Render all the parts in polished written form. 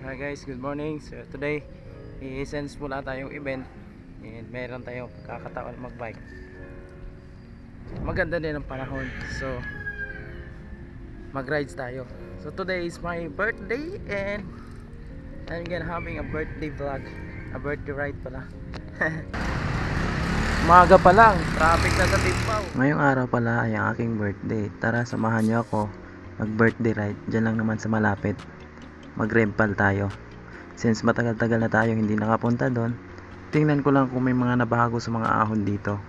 Hi guys, good morning. So today, since wala tayong event and meron tayong kakataon magbike, maganda din ang panahon, so mag-rides tayo. So today is my birthday and I'm gonna having a birthday vlog, a birthday ride pala. Umaga pa lang, traffic na sa Timpaw. Ngayong araw pala ay ang aking birthday. Tara, samahan niyo ako mag-birthday ride. Diyan lang naman sa malapit. Mag-rempal tayo. Since matagal-tagal na tayo hindi nakapunta doon, tingnan ko lang kung may mga nabago sa mga ahon dito.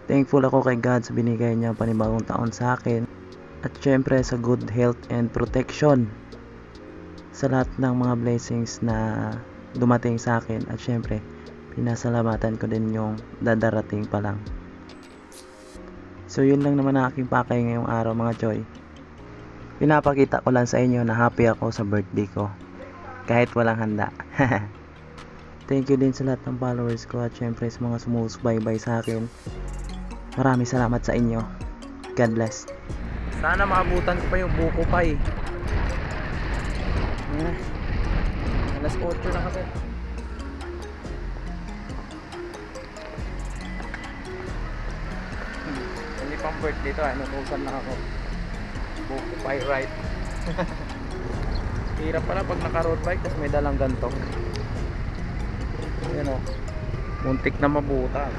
Thankful ako kay God sa binigay niya panibagong taon sa akin. At syempre sa good health and protection. Sa lahat ng mga blessings na dumating sa akin. At syempre, pinasalamatan ko din yung dadarating pa lang. So yun lang naman ang aking pakay ngayong araw mga choy. Pinapakita ko lang sa inyo na happy ako sa birthday ko. Kahit walang handa. Thank you din sa lahat ng followers ko at syempre sa mga sumusubaybay sa akin. Maraming salamat sa inyo. God bless. Sana maabutan ko pa yung buko pie. Alas 8 na kasi. Hindi pang birthday to, nutusan na ako. Buko pie ride. Hirap pala pag naka road bike tapos may dalang ganto. Ayan o, muntik na mabuta.